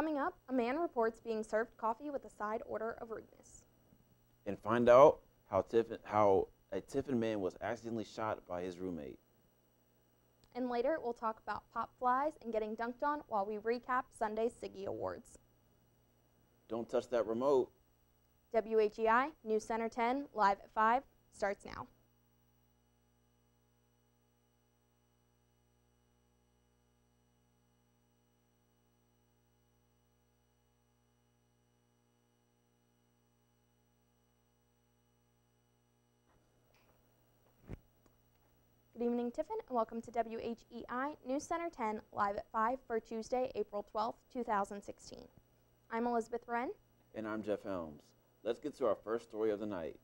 Coming up, a man reports being served coffee with a side order of rudeness. And find out how a Tiffin man was accidentally shot by his roommate. And later, we'll talk about pop flies and getting dunked on while we recap Sunday's Siggy Awards. Don't touch that remote. WHEI News Center 10, live at 5, starts now. Good evening, Tiffin, and welcome to WHEI News Center 10, live at 5 for Tuesday, April 12th, 2016. I'm Elizabeth Wren. And I'm Jeff Helms. Let's get to our first story of the night.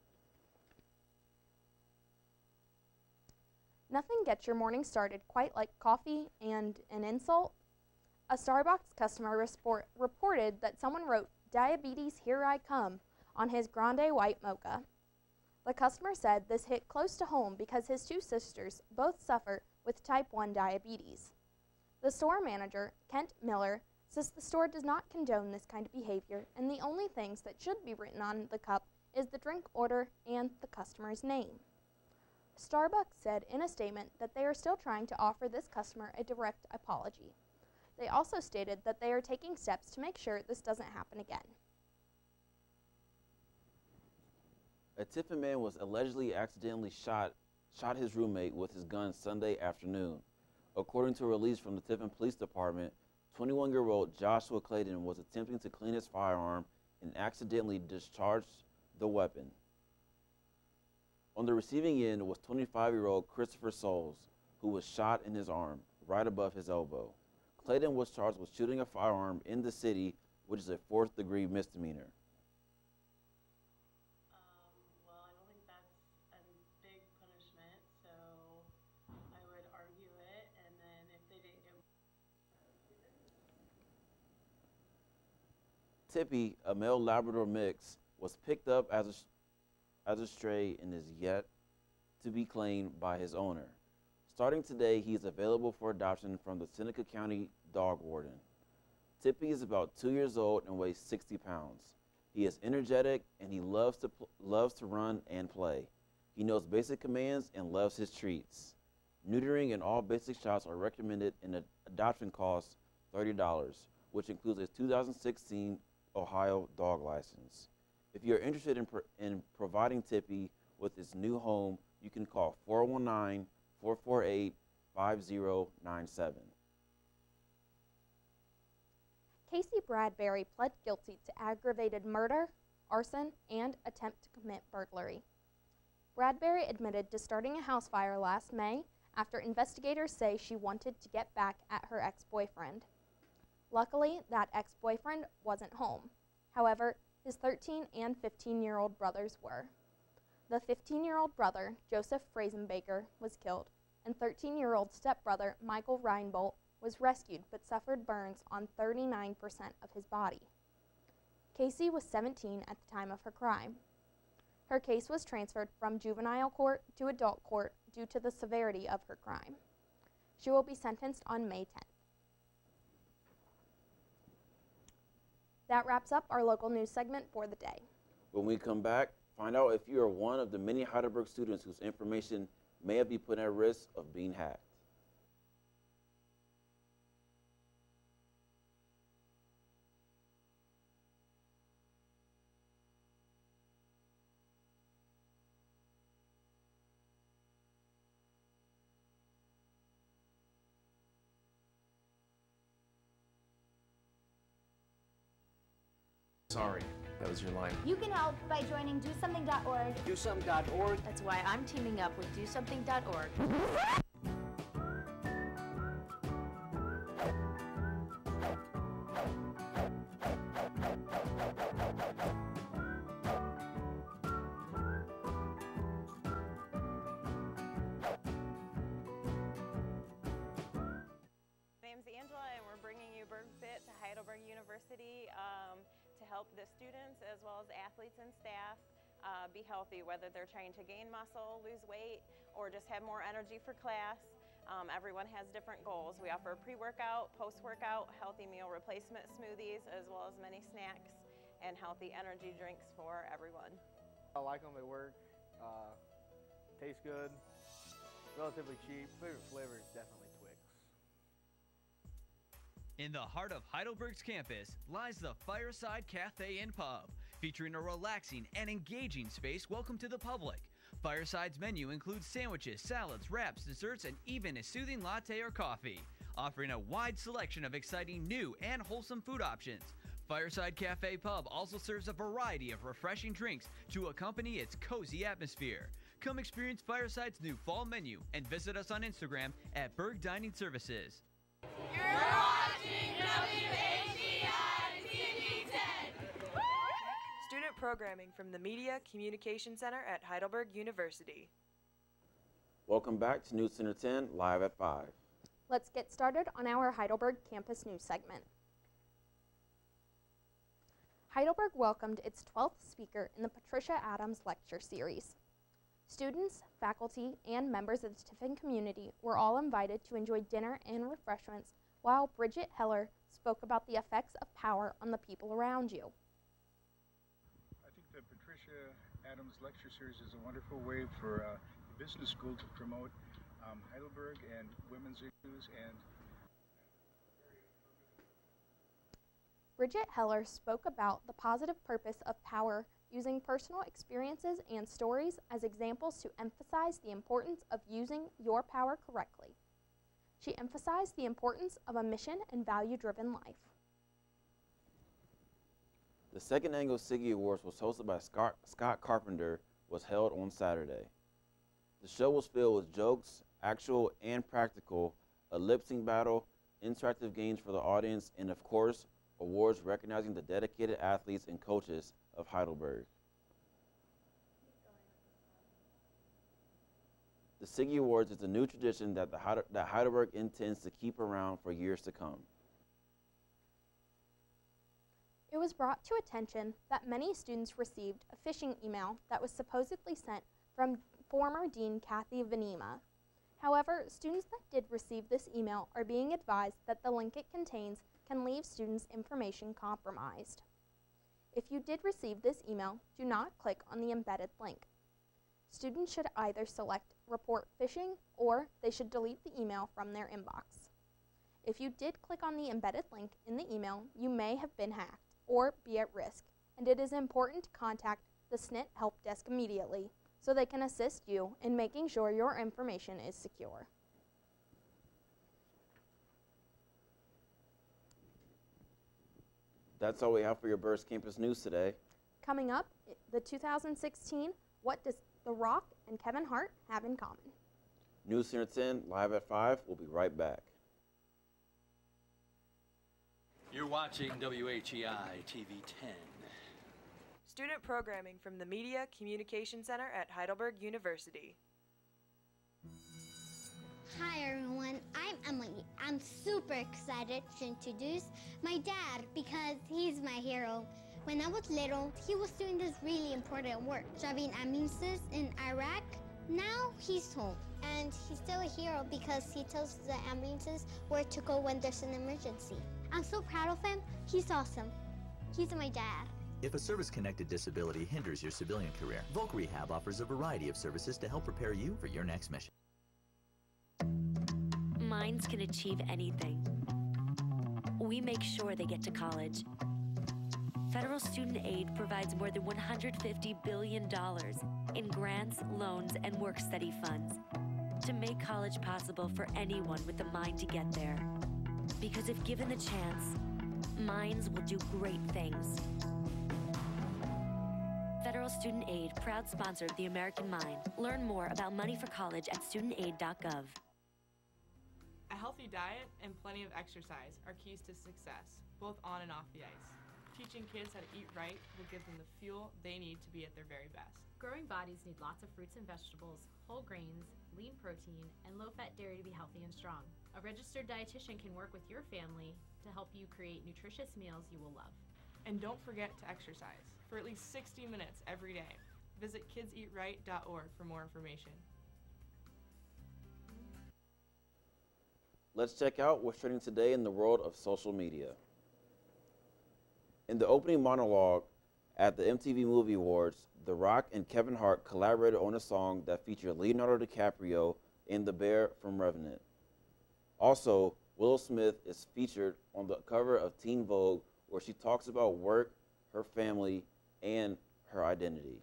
Nothing gets your morning started quite like coffee and an insult. A Starbucks customer reported that someone wrote, "Diabetes, here I come," on his grande white mocha. The customer said this hit close to home because his two sisters both suffer with type 1 diabetes. The store manager, Kent Miller, says the store does not condone this kind of behavior, and the only things that should be written on the cup is the drink order and the customer's name. Starbucks said in a statement that they are still trying to offer this customer a direct apology. They also stated that they are taking steps to make sure this doesn't happen again. A Tiffin man was allegedly accidentally shot his roommate with his gun Sunday afternoon. According to a release from the Tiffin Police Department, 21-year-old Joshua Clayton was attempting to clean his firearm and accidentally discharged the weapon. On the receiving end was 25-year-old Christopher Souls, who was shot in his arm, right above his elbow. Clayton was charged with shooting a firearm in the city, which is a fourth-degree misdemeanor. Tippy, a male Labrador mix, was picked up as a stray and is yet to be claimed by his owner. Starting today, he is available for adoption from the Seneca County Dog Warden. Tippy is about 2 years old and weighs 60 pounds. He is energetic and he loves to run and play. He knows basic commands and loves his treats. Neutering and all basic shots are recommended, and adoption costs $30, which includes a 2016 Ohio dog license. If you're interested in providing Tippy with his new home, you can call 419-448-5097. Casey Bradbury pled guilty to aggravated murder, arson, and attempt to commit burglary. Bradbury admitted to starting a house fire last May after investigators say she wanted to get back at her ex-boyfriend. Luckily, that ex-boyfriend wasn't home. However, his 13 and 15-year-old brothers were. The 15-year-old brother, Joseph Frazenbaker, was killed, and 13-year-old stepbrother, Michael Reinbolt, was rescued but suffered burns on 39% of his body. Casey was 17 at the time of her crime. Her case was transferred from juvenile court to adult court due to the severity of her crime. She will be sentenced on May 10th. That wraps up our local news segment for the day. When we come back, find out if you are one of the many Heidelberg students whose information may have been put at risk of being hacked. Sorry, that was your line. You can help by joining DoSomething.org. DoSomething.org. That's why I'm teaming up with DoSomething.org. My name's Angela, and we're bringing you BergFit to Heidelberg University to help the students as well as athletes and staff be healthy, whether they're trying to gain muscle, lose weight, or just have more energy for class. Everyone has different goals. We offer pre-workout, post-workout, healthy meal replacement smoothies, as well as many snacks and healthy energy drinks for everyone. I like them, they work, taste good, relatively cheap. Favorite flavor is definitely Twix. In the heart of Heidelberg's campus lies the Fireside Cafe and Pub, featuring a relaxing and engaging space welcome to the public. Fireside's menu includes sandwiches, salads, wraps, desserts, and even a soothing latte or coffee, offering a wide selection of exciting new and wholesome food options. Fireside Cafe Pub also serves a variety of refreshing drinks to accompany its cozy atmosphere. Come experience Fireside's new fall menu and visit us on Instagram at Berg Dining Services. You're watching WHEI TV10. Student programming from the Media Communication Center at Heidelberg University. Welcome back to News Center 10, live at 5. Let's get started on our Heidelberg Campus News segment. Heidelberg welcomed its 12th speaker in the Patricia Adams Lecture Series. Students, faculty, and members of the Tiffin community were all invited to enjoy dinner and refreshments while Bridget Heller spoke about the effects of power on the people around you. I think the Patricia Adams Lecture Series is a wonderful way for the business school to promote Heidelberg and women's issues. And Bridget Heller spoke about the positive purpose of power, using personal experiences and stories as examples to emphasize the importance of using your power correctly. She emphasized the importance of a mission and value-driven life. The second annual Siggy Awards was hosted by Scott Carpenter was held on Saturday. The show was filled with jokes, actual and practical, a lip-sync battle, interactive games for the audience, and of course, awards recognizing the dedicated athletes and coaches of Heidelberg. The Siggy Awards is a new tradition that Heidelberg intends to keep around for years to come. It was brought to attention that many students received a phishing email that was supposedly sent from former Dean Kathy Venema. However, students that did receive this email are being advised that the link it contains can leave students' information compromised. If you did receive this email, do not click on the embedded link. Students should either select Report Phishing or they should delete the email from their inbox. If you did click on the embedded link in the email, you may have been hacked or be at risk, and it is important to contact the SNIT help desk immediately so they can assist you in making sure your information is secure. That's all we have for your Burst Campus News today. Coming up, the 2016 What Does The Rock and Kevin Hart Have in Common? News Center 10, live at 5. We'll be right back. You're watching WHEI TV 10. Student programming from the Media Communication Center at Heidelberg University. Hi everyone, I'm Emily. I'm super excited to introduce my dad because he's my hero. When I was little, he was doing this really important work, driving ambulances in Iraq. Now he's home, and he's still a hero because he tells the ambulances where to go when there's an emergency. I'm so proud of him. He's awesome. He's my dad. If a service-connected disability hinders your civilian career, Volk Rehab offers a variety of services to help prepare you for your next mission. Minds can achieve anything. We make sure they get to college. Federal student aid provides more than $150 billion in grants, loans, and work-study funds to make college possible for anyone with the mind to get there. Because if given the chance, minds will do great things. Federal Student Aid, proud sponsor of the American Mind. Learn more about money for college at studentaid.gov. A healthy diet and plenty of exercise are keys to success, both on and off the ice. Teaching kids how to eat right will give them the fuel they need to be at their very best. Growing bodies need lots of fruits and vegetables, whole grains, lean protein, and low-fat dairy to be healthy and strong. A registered dietitian can work with your family to help you create nutritious meals you will love. And don't forget to exercise for at least 60 minutes every day. Visit kidseatright.org for more information. let's check out what's trending today in the world of social media. In the opening monologue at the MTV Movie Awards, The Rock and Kevin Hart collaborated on a song that featured Leonardo DiCaprio in The Bear from Revenant. Also, Willow Smith is featured on the cover of Teen Vogue, where she talks about work, her family, and her identity.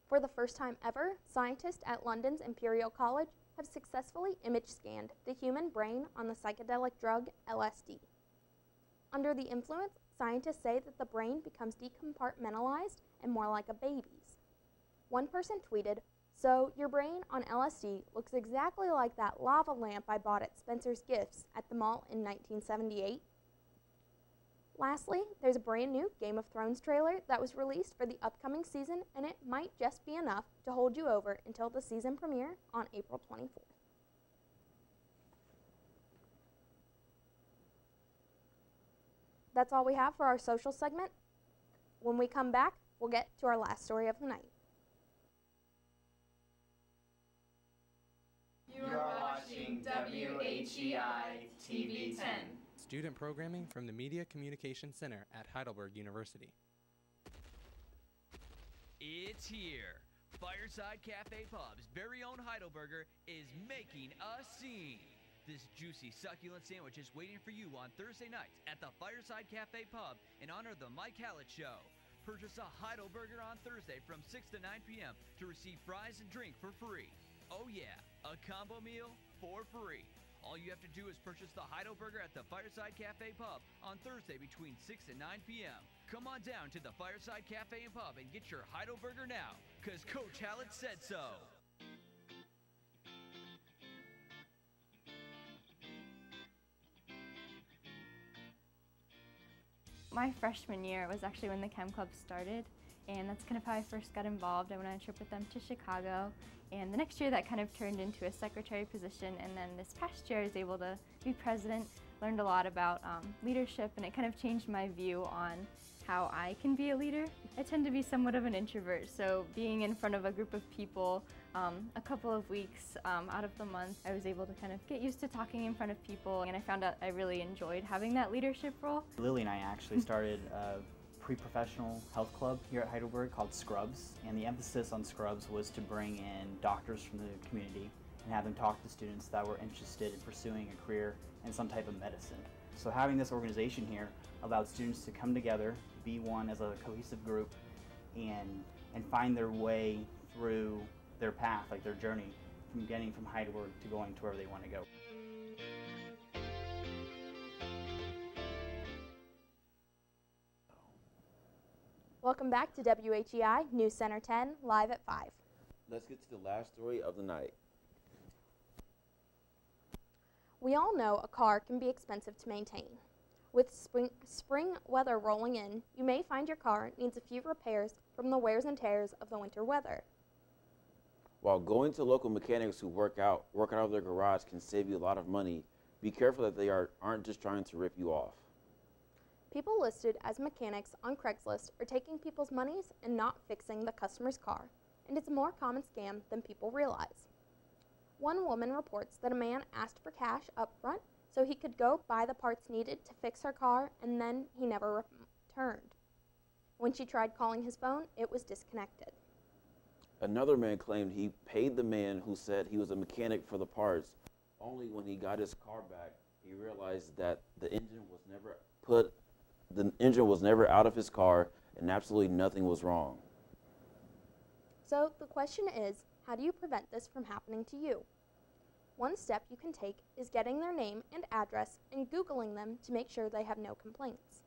For the first time ever, scientists at London's Imperial College have successfully image scanned the human brain on the psychedelic drug LSD. Under the influence, scientists say that the brain becomes decompartmentalized and more like a baby's. One person tweeted, "So your brain on LSD looks exactly like that lava lamp I bought at Spencer's Gifts at the mall in 1978. Lastly, there's a brand new Game of Thrones trailer that was released for the upcoming season, and it might just be enough to hold you over until the season premiere on April 24th. That's all we have for our social segment. When we come back, we'll get to our last story of the night. You are watching WHEI TV 10. Student programming from the Media Communication Center at Heidelberg University. It's here. Fireside Cafe Pub's very own Heidelberger is making a scene. This juicy, succulent sandwich is waiting for you on Thursday nights at the Fireside Cafe Pub in honor of the Mike Hallett Show. Purchase a Heidelberger on Thursday from 6 to 9 p.m. to receive fries and drink for free. Oh yeah, a combo meal for free. All you have to do is purchase the Heidelberger at the Fireside Cafe Pub on Thursday between 6 and 9 p.m. Come on down to the Fireside Cafe and Pub and get your Heidelberger now, because Coach Hallett said so. My freshman year was actually when the Chem Club started, and that's kind of how I first got involved. I went on a trip with them to Chicago, and the next year that kind of turned into a secretary position, and then this past year I was able to be president, learned a lot about leadership, and it kind of changed my view on how I can be a leader. I tend to be somewhat of an introvert, so being in front of a group of people a couple of weeks out of the month, I was able to kind of get used to talking in front of people, and I found out I really enjoyed having that leadership role. Lily and I actually started a pre-professional health club here at Heidelberg called Scrubs, and the emphasis on Scrubs was to bring in doctors from the community and have them talk to students that were interested in pursuing a career in some type of medicine. So having this organization here allowed students to come together, be one as a cohesive group, and find their way through their path, like their journey from getting from Heidelberg to going to wherever they want to go. Welcome back to WHEI News Center 10, live at 5. Let's get to the last story of the night. We all know a car can be expensive to maintain. With spring weather rolling in, you may find your car needs a few repairs from the wears and tears of the winter weather. While going to local mechanics who work out of their garage can save you a lot of money, be careful that they aren't just trying to rip you off. People listed as mechanics on Craigslist are taking people's monies and not fixing the customer's car, and it's a more common scam than people realize. One woman reports that a man asked for cash up front so he could go buy the parts needed to fix her car, and then he never returned. When she tried calling his phone, it was disconnected. Another man claimed he paid the man who said he was a mechanic for the parts. Only when he got his car back, he realized that the engine was never out of his car and absolutely nothing was wrong. So the question is, how do you prevent this from happening to you? One step you can take is getting their name and address and Googling them to make sure they have no complaints.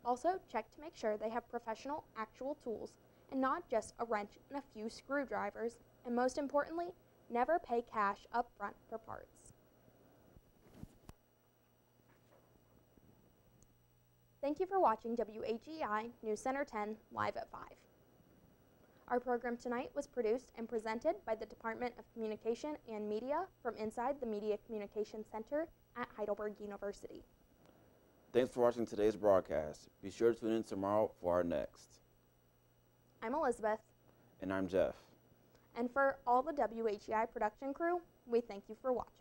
Also, check to make sure they have professional, actual tools and not just a wrench and a few screwdrivers, and most importantly, never pay cash up front for parts. Thank you for watching WHEI News Center 10 live at 5. Our program tonight was produced and presented by the Department of Communication and Media from inside the Media Communication Center at Heidelberg University. Thanks for watching today's broadcast. Be sure to tune in tomorrow for our next. I'm Elizabeth. And I'm Jeff. And for all the WHEI production crew, we thank you for watching.